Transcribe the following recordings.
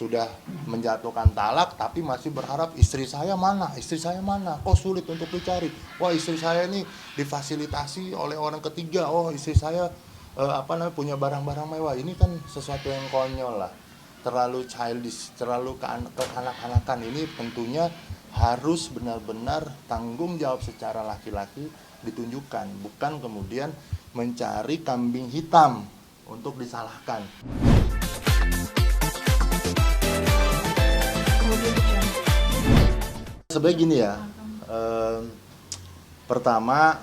sudah menjatuhkan talak tapi masih berharap istri saya mana, kok sulit untuk dicari. Wah, istri saya ini difasilitasi oleh orang ketiga. Oh, istri saya punya barang-barang mewah. Ini kan sesuatu yang konyol lah, terlalu childish, terlalu kekanak-kanakan. Ini tentunya harus benar-benar tanggung jawab secara laki-laki ditunjukkan, bukan kemudian mencari kambing hitam untuk disalahkan. Sebenarnya gini ya, pertama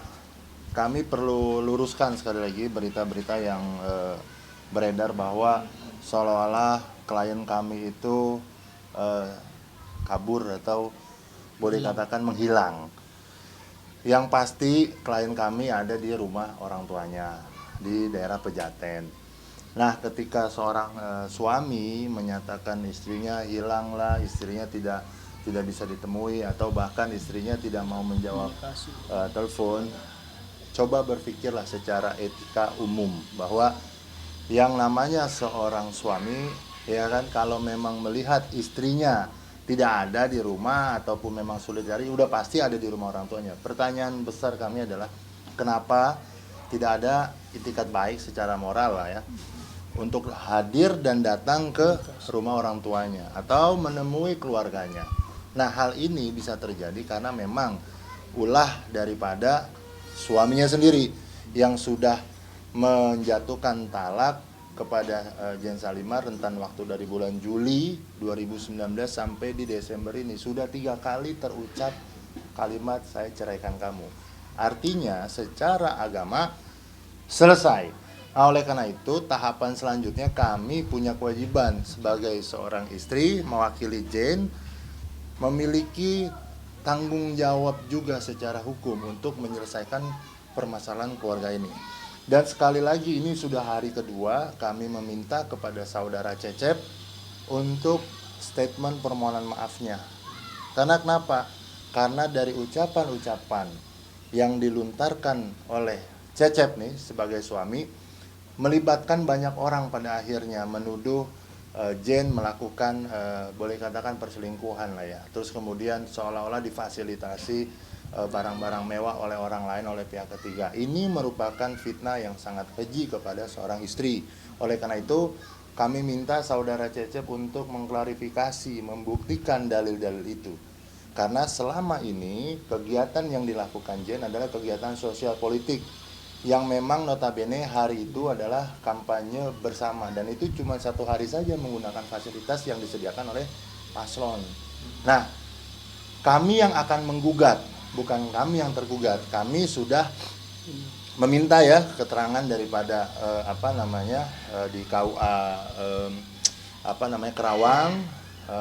kami perlu luruskan sekali lagi berita-berita yang beredar bahwa seolah-olah klien kami itu kabur atau boleh katakan menghilang. Yang pasti klien kami ada di rumah orang tuanya di daerah Pejaten. Nah, ketika seorang suami menyatakan istrinya hilang lah, istrinya tidak bisa ditemui, atau bahkan istrinya tidak mau menjawab telepon, coba berpikirlah secara etika umum bahwa yang namanya seorang suami, ya kan, kalau memang melihat istrinya tidak ada di rumah ataupun memang sulit cari, udah pasti ada di rumah orang tuanya. Pertanyaan besar kami adalah kenapa tidak ada itikat baik secara moral lah ya, untuk hadir dan datang ke rumah orang tuanya atau menemui keluarganya. Nah, hal ini bisa terjadi karena memang ulah daripada suaminya sendiri yang sudah menjatuhkan talak kepada Jen Salimah rentan waktu dari bulan Juli 2019 sampai di Desember ini. Sudah 3 kali terucap kalimat saya ceraikan kamu. Artinya secara agama selesai. Nah, oleh karena itu tahapan selanjutnya kami punya kewajiban sebagai seorang istri mewakili Jen, memiliki tanggung jawab juga secara hukum untuk menyelesaikan permasalahan keluarga ini. Dan sekali lagi ini sudah hari kedua kami meminta kepada saudara Cecep untuk statement permohonan maafnya. Karena kenapa? Karena dari ucapan-ucapan yang dilontarkan oleh Cecep nih sebagai suami melibatkan banyak orang pada akhirnya menuduh Jen melakukan boleh katakan perselingkuhan lah ya. Terus kemudian seolah-olah difasilitasi barang-barang mewah oleh orang lain, oleh pihak ketiga. Ini merupakan fitnah yang sangat keji kepada seorang istri. Oleh karena itu kami minta saudara Cecep untuk mengklarifikasi, membuktikan dalil-dalil itu. Karena selama ini kegiatan yang dilakukan Jen adalah kegiatan sosial politik yang memang notabene hari itu adalah kampanye bersama, dan itu cuma 1 hari saja menggunakan fasilitas yang disediakan oleh paslon. Nah, kami yang akan menggugat, bukan kami yang tergugat. Kami sudah meminta ya keterangan daripada di KUA Kerawang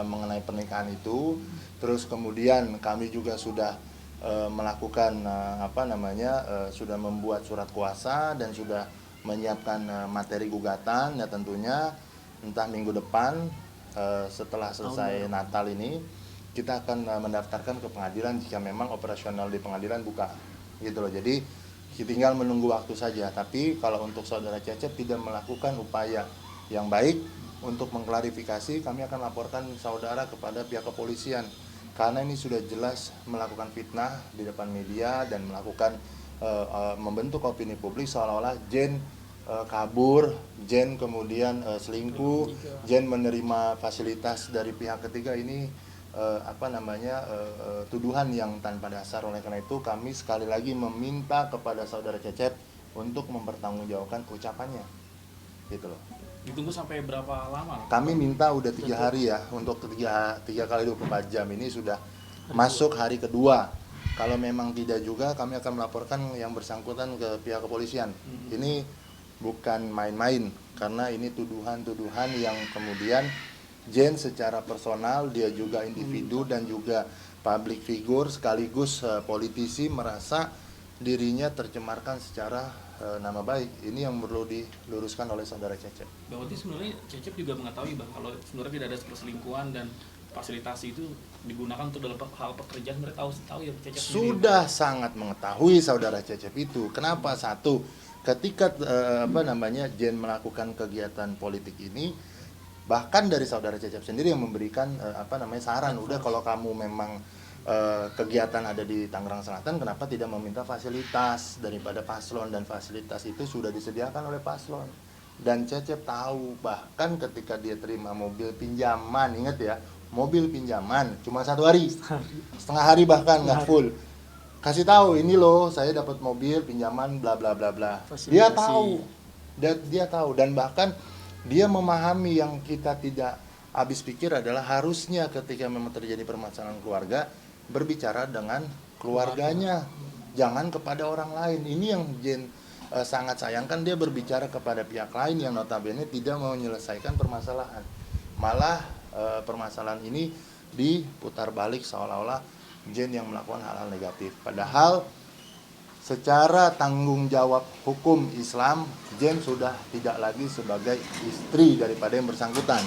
mengenai pernikahan itu. Terus kemudian kami juga sudah melakukan sudah membuat surat kuasa dan sudah menyiapkan materi gugatan ya, tentunya entah minggu depan setelah selesai Natal ini kita akan mendaftarkan ke pengadilan jika memang operasional di pengadilan buka gitu loh. Jadi tinggal menunggu waktu saja. Tapi kalau untuk saudara Cecep tidak melakukan upaya yang baik untuk mengklarifikasi, kami akan laporkan saudara kepada pihak kepolisian. Karena ini sudah jelas melakukan fitnah di depan media dan melakukan membentuk opini publik seolah-olah Jen kabur, Jen kemudian selingkuh, Jen menerima fasilitas dari pihak ketiga. Ini tuduhan yang tanpa dasar. Oleh karena itu kami sekali lagi meminta kepada saudara Cecep untuk mempertanggungjawabkan ucapannya gitu loh. Ditunggu sampai berapa lama? Kami minta udah 3 hari ya, untuk 3 kali 24 jam ini sudah masuk hari kedua. Kalau memang tidak juga kami akan melaporkan yang bersangkutan ke pihak kepolisian. Ini bukan main-main, karena ini tuduhan-tuduhan yang kemudian Jen secara personal, dia juga individu dan juga public figure sekaligus politisi, merasa dirinya tercemarkan secara nama baik. Ini yang perlu diluruskan oleh saudara Cecep. Berarti sebenarnya Cecep juga mengetahui Bang kalau sebenarnya tidak ada perselingkuhan dan fasilitasi itu digunakan untuk dalam hal pekerjaan. Mereka tahu ya Cecep sudah sendiri. Sangat mengetahui saudara Cecep itu. Kenapa? Satu, ketika Jen melakukan kegiatan politik ini, Bahkan dari saudara Cecep sendiri yang memberikan saran, udah kalau kamu memang kegiatan ada di Tangerang Selatan, kenapa tidak meminta fasilitas daripada paslon, dan fasilitas itu sudah disediakan oleh paslon. Dan Cecep tahu, bahkan ketika dia terima mobil pinjaman, ingat ya, mobil pinjaman cuma 1 hari, setengah hari bahkan nggak full, kasih tahu ini loh saya dapat mobil pinjaman bla bla bla bla. Dia tahu, dia tahu, dan bahkan dia memahami yang kita tidak habis pikir adalah harusnya ketika memang terjadi permasalahan keluarga berbicara dengan keluarganya, jangan kepada orang lain. Ini yang Jen sangat sayangkan, dia berbicara kepada pihak lain yang notabene tidak mau menyelesaikan permasalahan. Malah permasalahan ini diputar balik seolah-olah Jen yang melakukan hal-hal negatif. Padahal secara tanggung jawab hukum Islam, Jen sudah tidak lagi sebagai istri daripada yang bersangkutan.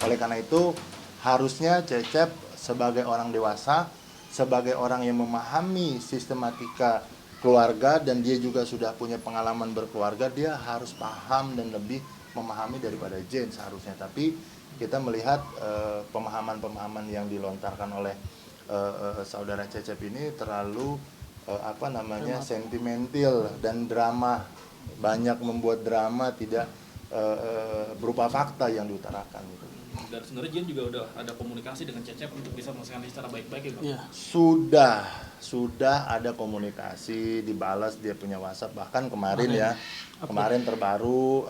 Oleh karena itu, harusnya Cecep sebagai orang dewasa, sebagai orang yang memahami sistematika keluarga, dan dia juga sudah punya pengalaman berkeluarga, dia harus paham dan lebih memahami daripada Jen seharusnya. Tapi kita melihat pemahaman-pemahaman yang dilontarkan oleh saudara Cecep ini terlalu sentimental dan drama, banyak membuat drama, tidak berupa fakta yang diutarakan gitu. Dan sebenarnya Jen juga udah ada komunikasi dengan Cecep untuk bisa menyelesaikan ini secara baik-baik ya Bang? Iya. Sudah ada komunikasi, dibalas, dia punya WhatsApp, bahkan kemarin terbaru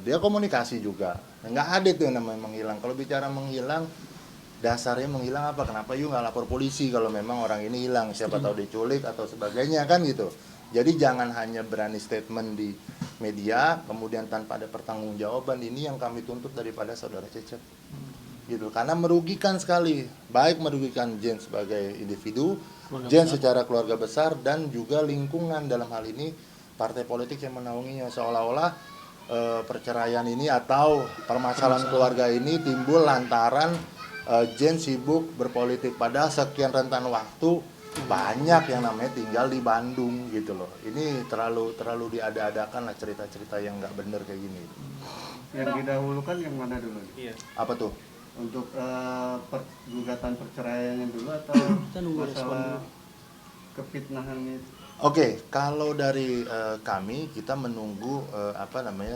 dia komunikasi juga. Nggak ada tuh yang namanya menghilang. Kalau bicara menghilang, dasarnya menghilang apa? Kenapa you nggak lapor polisi kalau memang orang ini hilang, siapa tahu diculik atau sebagainya kan gitu. Jadi jangan hanya berani statement di media kemudian tanpa ada pertanggungjawaban. Ini yang kami tuntut daripada saudara Cecep gitu, karena merugikan sekali, baik merugikan Jen sebagai individu, Jen secara keluarga besar, dan juga lingkungan, dalam hal ini partai politik yang menaunginya. Seolah-olah perceraian ini atau permasalahan keluarga ini timbul lantaran Jen sibuk berpolitik, padahal sekian rentan waktu banyak yang namanya tinggal di Bandung gitu loh. Ini terlalu diada-adakan lah cerita-cerita yang nggak bener kayak gini. Yang didahulukan yang mana dulu? Iya. Apa tuh? Untuk gugatan perceraiannya dulu atau masalah kefitnahan itu? Oke, kalau dari kami, kita menunggu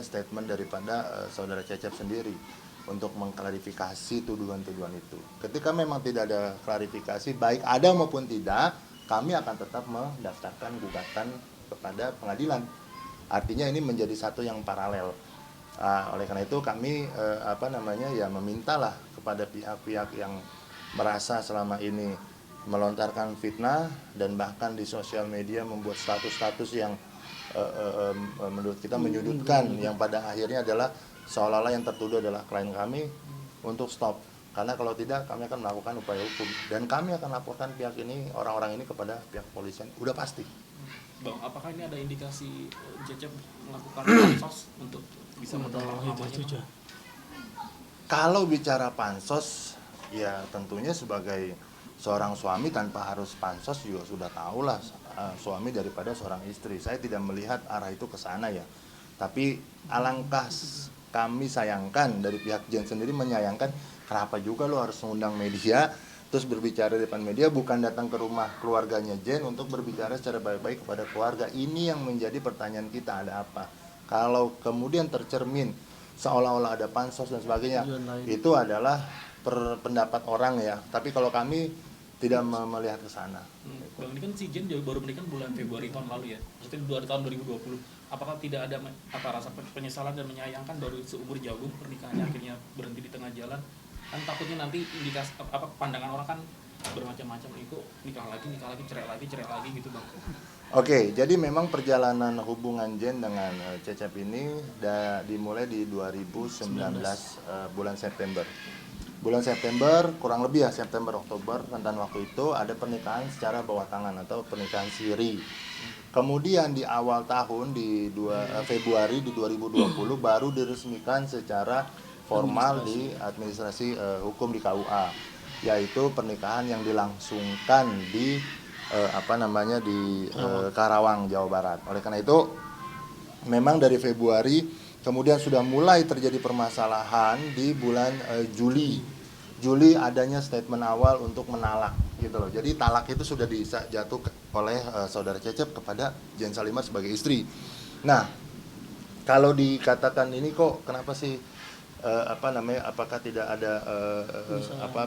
statement daripada saudara Cecep sendiri untuk mengklarifikasi tuduhan-tuduhan itu. Ketika memang tidak ada klarifikasi, baik ada maupun tidak, kami akan tetap mendaftarkan gugatan kepada pengadilan. Artinya ini menjadi satu yang paralel. Oleh karena itu kami memintalah kepada pihak-pihak yang merasa selama ini melontarkan fitnah dan bahkan di sosial media membuat status-status yang menurut kita menyudutkan, yang pada akhirnya adalah seolah-olah yang tertuduh adalah klien kami, untuk stop. Karena kalau tidak, kami akan melakukan upaya hukum dan kami akan laporkan pihak ini, orang-orang ini kepada pihak kepolisian. Udah pasti. Bang, apakah ini ada indikasi Cecep melakukan pansos untuk bisa mendorong namanya? Kalau bicara pansos, ya tentunya sebagai seorang suami tanpa harus pansos juga sudah tahulah suami daripada seorang istri. Saya tidak melihat arah itu ke sana ya. Tapi alangkah kami sayangkan, dari pihak Jen sendiri menyayangkan, kenapa juga lo harus mengundang media terus berbicara di depan media, bukan datang ke rumah keluarganya Jen untuk berbicara secara baik-baik kepada keluarga. Ini yang menjadi pertanyaan kita, ada apa? Kalau kemudian tercermin seolah-olah ada pansos dan sebagainya, itu adalah pendapat orang ya. Tapi kalau kami tidak melihat ke sana. Bang, ini kan si Jen baru menikah bulan Februari tahun lalu ya, maksudnya tahun 2020. Apakah tidak ada rasa penyesalan dan menyayangkan baru seumur jagung pernikahannya akhirnya berhenti di tengah jalan? Kan takutnya nanti indikasi pandangan orang kan bermacam-macam, itu nikah lagi, cerai lagi gitu Bang. Oke, jadi memang perjalanan hubungan Jen dengan Cecep ini dimulai di 2019 bulan September. Bulan September, kurang lebih ya September Oktober, rentan waktu itu ada pernikahan secara bawah tangan atau pernikahan siri. Kemudian di awal tahun di Februari di 2020 baru diresmikan secara formal di administrasi hukum di KUA, yaitu pernikahan yang dilangsungkan di Karawang, Jawa Barat. Oleh karena itu memang dari Februari Kemudian sudah mulai terjadi permasalahan di bulan Juli. Juli adanya statement awal untuk menalak gitu loh. Jadi talak itu sudah dijatuh oleh saudara Cecep kepada Jen Salimat sebagai istri. Nah, kalau dikatakan ini kok kenapa sih apakah tidak ada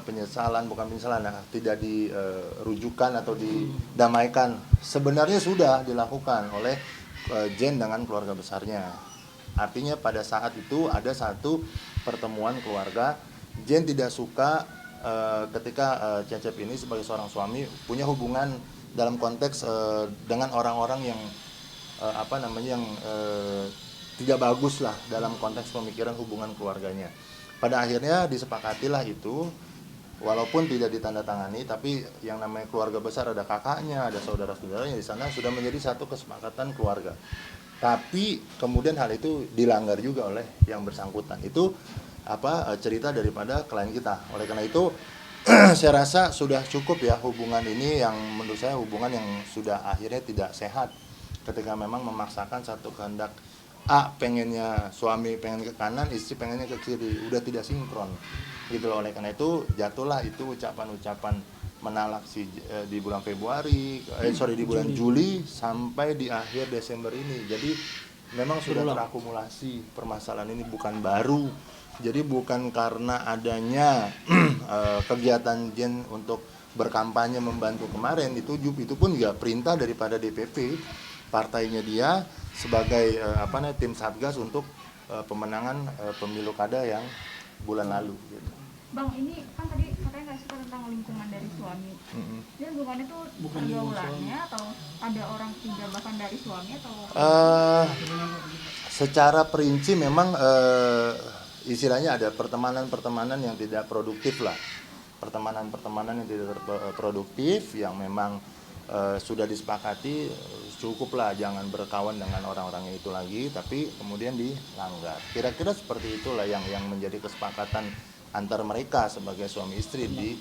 penyesalan, bukan penyesalan, tidak dirujukan atau didamaikan? Sebenarnya sudah dilakukan oleh Jen dengan keluarga besarnya. Artinya pada saat itu ada satu pertemuan keluarga. Jen tidak suka ketika Cecep ini sebagai seorang suami punya hubungan dalam konteks dengan orang-orang yang tidak bagus lah dalam konteks pemikiran hubungan keluarganya. Pada akhirnya disepakatilah itu, walaupun tidak ditandatangani, tapi yang namanya keluarga besar ada kakaknya, ada saudara-saudaranya di sana, sudah menjadi satu kesepakatan keluarga. Tapi kemudian hal itu dilanggar juga oleh yang bersangkutan. Itu cerita daripada klien kita. Oleh karena itu saya rasa sudah cukup ya hubungan ini, yang menurut saya hubungan yang sudah akhirnya tidak sehat ketika memang memaksakan satu kehendak. Pengennya suami pengen ke kanan, istri pengennya ke kiri, udah tidak sinkron gitu loh. Oleh karena itu jatuhlah itu ucapan-ucapan menalak di bulan di bulan Juli sampai di akhir Desember ini. Jadi memang sudah terakumulasi permasalahan ini, bukan baru. Jadi bukan karena adanya kegiatan Jen untuk berkampanye membantu kemarin, itu pun juga perintah daripada DPP partainya dia sebagai tim satgas untuk pemenangan pemilu kada yang bulan lalu gitu. Bang, ini kan tadi katanya nggak suka tentang lingkungan dari suami. Ini lingkungannya tuh pergaulannya atau ada orang ketiga bahkan dari suami atau? Secara perinci memang istilahnya ada pertemanan-pertemanan yang tidak produktif lah. Pertemanan-pertemanan yang tidak produktif yang memang sudah disepakati cukuplah jangan berkawan dengan orang-orangnya itu lagi, tapi kemudian dilanggar. Kira-kira seperti itulah yang menjadi kesepakatan antar mereka sebagai suami istri di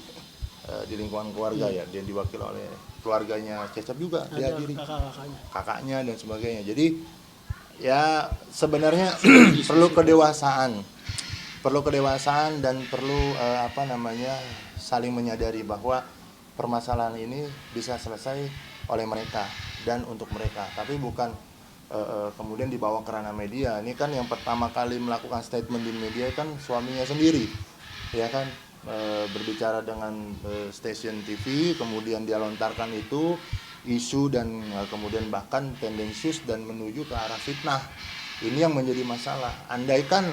lingkungan keluarga ya, dan diwakili oleh keluarganya Cecep juga, dihadiri kakaknya dan sebagainya. Jadi ya sebenarnya perlu kedewasaan dan perlu saling menyadari bahwa permasalahan ini bisa selesai oleh mereka dan untuk mereka, tapi bukan kemudian dibawa ke ranah media. Ini kan yang pertama kali melakukan statement di media kan suaminya sendiri, ya kan, berbicara dengan stasiun TV, kemudian dia lontarkan itu isu dan kemudian bahkan tendensius dan menuju ke arah fitnah. Ini yang menjadi masalah. Andaikan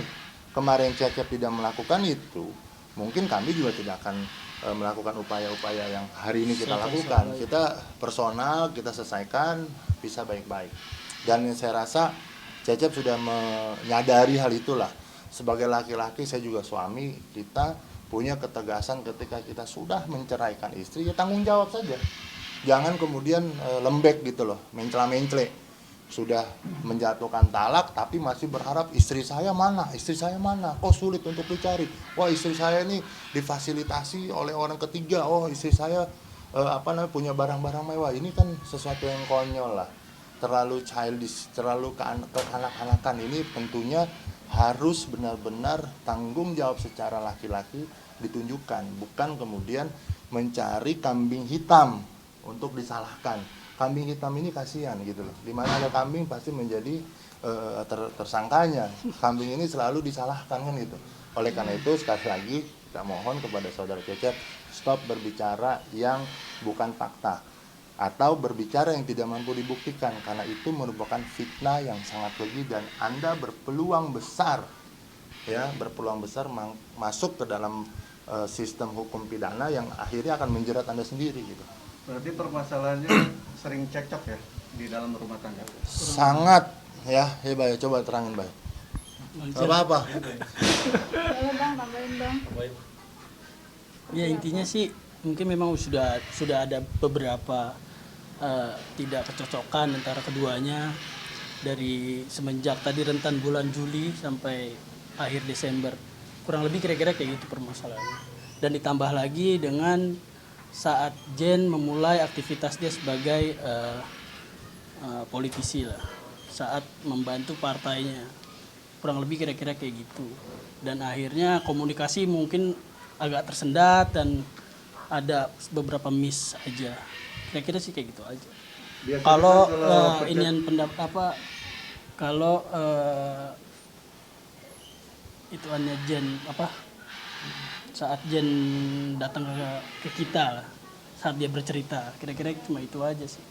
kemarin Cecep tidak melakukan itu, mungkin kami juga tidak akan melakukan upaya-upaya yang hari ini kita lakukan. Kita personal, kita selesaikan, bisa baik-baik. Dan saya rasa Cecep sudah menyadari hal itulah. Sebagai laki-laki, saya juga suami, kita punya ketegasan ketika kita sudah menceraikan istri, ya tanggung jawab saja. Jangan kemudian lembek gitu loh, mencela-mencele. Sudah menjatuhkan talak tapi masih berharap istri saya mana, kok sulit untuk dicari. Wah, istri saya ini difasilitasi oleh orang ketiga. Oh, istri saya punya barang-barang mewah. Ini kan sesuatu yang konyol lah, terlalu childish, terlalu kekanak-kanakan. Ini tentunya harus benar-benar tanggung jawab secara laki-laki ditunjukkan, bukan kemudian mencari kambing hitam untuk disalahkan. Kambing hitam ini kasihan gitu loh. Dimana ada kambing pasti menjadi tersangkanya. Kambing ini selalu disalahkan kan gitu. Oleh karena itu sekali lagi kita mohon kepada saudara Cecep, stop berbicara yang bukan fakta atau berbicara yang tidak mampu dibuktikan, karena itu merupakan fitnah yang sangat keji dan Anda berpeluang besar masuk ke dalam sistem hukum pidana yang akhirnya akan menjerat Anda sendiri gitu. Berarti permasalahannya sering cekcok ya di dalam rumah tangga? Sangat ya, Bay, coba terangin, Bay. Apa-apa. Tambahin bang. Ya intinya sih mungkin memang sudah ada beberapa tidak kecocokan antara keduanya dari semenjak tadi rentan bulan Juli sampai akhir Desember. Kurang lebih kira-kira kayak gitu permasalahannya. Dan ditambah lagi dengan saat Jen memulai aktivitas dia sebagai politisi lah, saat membantu partainya kurang lebih kira-kira kayak gitu. Dan akhirnya komunikasi mungkin agak tersendat dan ada beberapa miss aja. Kira-kira sih kayak gitu aja. Biasanya Kalau kan kalau inian pendapat apa, kalau ituannya Jen apa, saat Jen datang ke kita lah, saat dia bercerita, kira-kira cuma itu aja sih.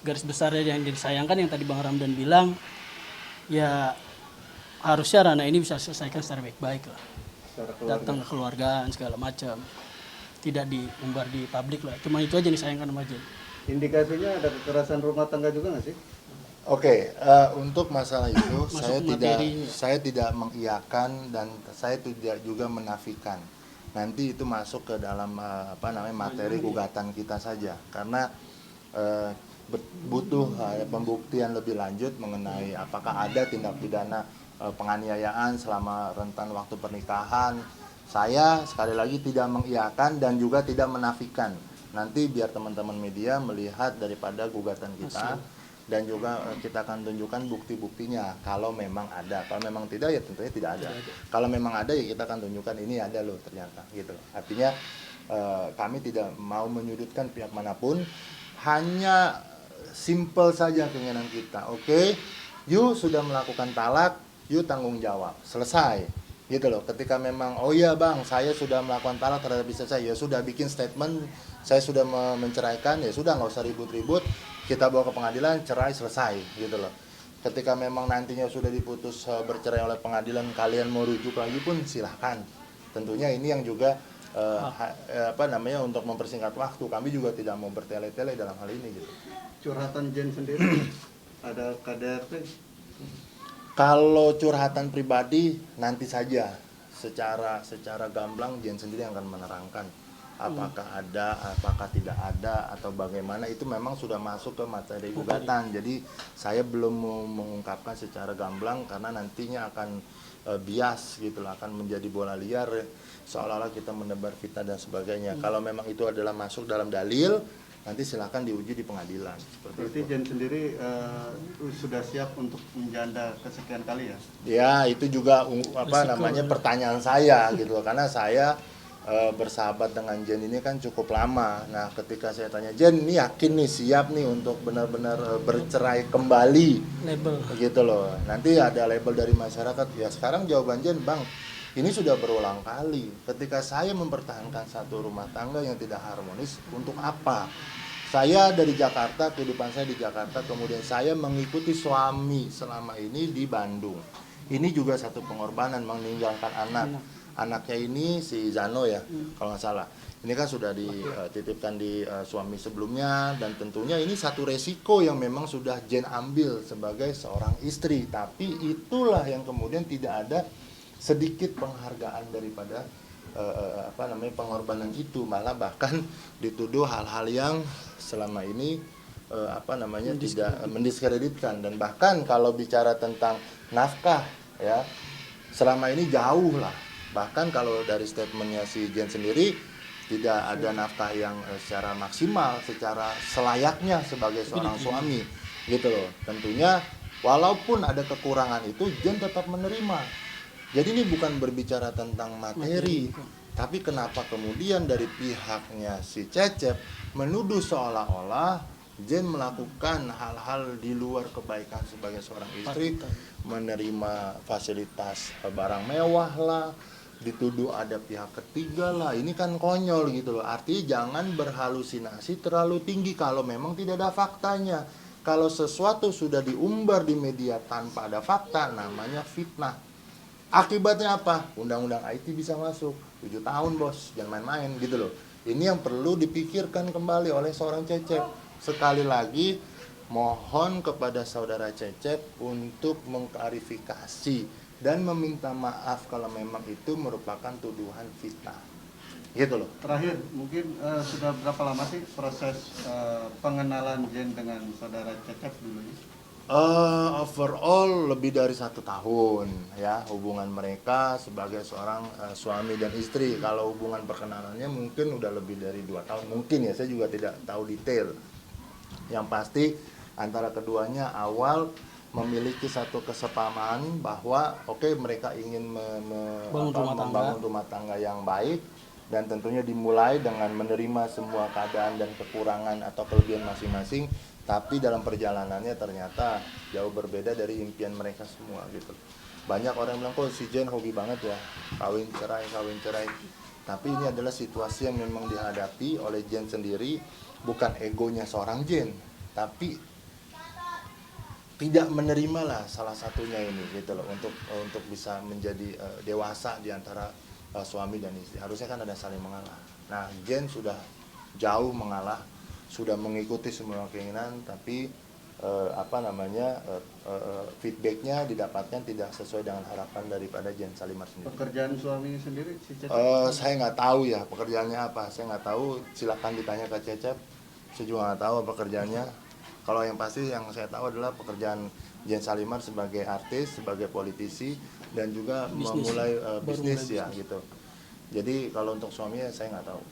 Garis besarnya yang disayangkan yang tadi Bang Ramdan bilang, ya harusnya ranah ini bisa selesaikan secara baik-baik lah. secara keluarga. Datang ke keluargaan segala macam, tidak diumbar di publik lah. Cuma itu aja yang disayangkan sama Jen. Indikasinya ada kekerasan rumah tangga juga nggak sih? Oke, untuk masalah itu Masuk materinya. saya tidak mengiyakan dan saya tidak juga menafikan. Nanti itu masuk ke dalam materi gugatan kita saja karena butuh pembuktian lebih lanjut mengenai apakah ada tindak pidana penganiayaan selama rentan waktu pernikahan. Saya sekali lagi tidak mengiyakan dan juga tidak menafikan. Nanti biar teman-teman media melihat daripada gugatan kita dan juga kita akan tunjukkan bukti-buktinya kalau memang ada. Kalau memang tidak ya tentunya tidak ada. Kalau memang ada ya kita akan tunjukkan ini ada loh ternyata gitu. Artinya kami tidak mau menyudutkan pihak manapun, hanya simple saja keinginan kita. Oke, you sudah melakukan talak, you tanggung jawab. Selesai. Gitu loh. Ketika memang oh iya Bang, saya sudah melakukan talak terhadap istri saya, ya sudah bikin statement, saya sudah menceraikan, ya sudah nggak usah ribut-ribut. Kita bawa ke pengadilan, cerai selesai gitu loh. Ketika memang nantinya sudah diputus bercerai oleh pengadilan, kalian mau rujuk lagi pun silahkan. Tentunya ini yang juga untuk mempersingkat waktu. Kami juga tidak mau bertele-tele dalam hal ini gitu. Curhatan Jen sendiri ada KDRT? Kalau curhatan pribadi nanti saja secara gamblang Jen sendiri yang akan menerangkan apakah ada, apakah tidak ada, atau bagaimana. Itu memang sudah masuk ke materi gugatan. Jadi saya belum mau mengungkapkan secara gamblang karena nantinya akan bias gitu lah, akan menjadi bola liar seolah-olah kita menebar fitnah dan sebagainya. Kalau memang itu adalah masuk dalam dalil, nanti silakan diuji di pengadilan. Berarti Jen sendiri sudah siap untuk menjanda kesekian kali ya? Ya, itu juga pertanyaan saya gitu, karena saya bersahabat dengan Jen ini kan cukup lama. Nah, ketika saya tanya Jen, ini yakin nih siap nih untuk benar-benar bercerai kembali, Label. gitu loh. Nanti ada label dari masyarakat. Ya sekarang jawaban Jen, Bang, ini sudah berulang kali. Ketika saya mempertahankan satu rumah tangga yang tidak harmonis, untuk apa? Saya dari Jakarta, kehidupan saya di Jakarta, kemudian saya mengikuti suami selama ini di Bandung. Ini juga satu pengorbanan, meninggalkan anak. Anaknya ini si Zano ya, kalau nggak salah. Ini kan sudah dititipkan di suami sebelumnya, dan tentunya ini satu resiko yang memang sudah Jen ambil sebagai seorang istri. Tapi itulah yang kemudian tidak ada sedikit penghargaan daripada pengorbanan itu, malah bahkan dituduh hal-hal yang selama ini tidak mendiskreditkan. Dan bahkan kalau bicara tentang nafkah ya, selama ini jauh lah. Bahkan kalau dari statementnya si Jen sendiri, tidak ada nafkah yang secara maksimal, secara selayaknya sebagai seorang suami gitu loh. Tentunya walaupun ada kekurangan itu, Jen tetap menerima. Jadi ini bukan berbicara tentang materi, tapi kenapa kemudian dari pihaknya si Cecep menuduh seolah-olah Jen melakukan hal-hal di luar kebaikan sebagai seorang istri, menerima fasilitas barang mewah lah, dituduh ada pihak ketiga lah. Ini kan konyol gitu loh. Artinya jangan berhalusinasi terlalu tinggi kalau memang tidak ada faktanya. Kalau sesuatu sudah diumbar di media tanpa ada fakta, namanya fitnah. Akibatnya apa? Undang-undang IT bisa masuk 7 tahun bos, jangan main-main gitu loh. Ini yang perlu dipikirkan kembali oleh seorang Cecep. Sekali lagi mohon kepada saudara Cecep untuk mengklarifikasi dan meminta maaf kalau memang itu merupakan tuduhan fitnah. Gitu loh. Terakhir, mungkin sudah berapa lama sih proses pengenalan Jen dengan saudara Cecep dulu ini? Overall lebih dari 1 tahun ya hubungan mereka sebagai seorang suami dan istri. Kalau hubungan perkenalannya mungkin udah lebih dari 2 tahun mungkin ya, saya juga tidak tahu detail. Yang pasti antara keduanya awal memiliki satu kesepahaman bahwa oke, mereka ingin membangun rumah tangga yang baik, dan tentunya dimulai dengan menerima semua keadaan dan kekurangan atau kelebihan masing-masing, tapi dalam perjalanannya ternyata jauh berbeda dari impian mereka semua gitu. Banyak orang bilang, kok si Jen hobi banget ya kawin cerai. Tapi ini adalah situasi yang memang dihadapi oleh Jen sendiri, bukan egonya seorang Jen, tapi tidak menerima lah salah satunya ini gitu loh, untuk bisa menjadi dewasa di antara suami dan istri. Harusnya kan ada saling mengalah. Nah, Jen sudah jauh mengalah, sudah mengikuti semua keinginan, tapi feedbacknya didapatkan tidak sesuai dengan harapan daripada Jen Salimar sendiri. Pekerjaan suami sendiri si Cecep? Saya nggak tahu ya pekerjaannya apa, saya nggak tahu. Silakan ditanya ke Cecep. Saya juga nggak tahu pekerjaannya. Kalau yang pasti yang saya tahu adalah pekerjaan Jen Salimar sebagai artis, sebagai politisi, dan juga memulai bisnis ya gitu. Jadi kalau untuk suaminya saya nggak tahu.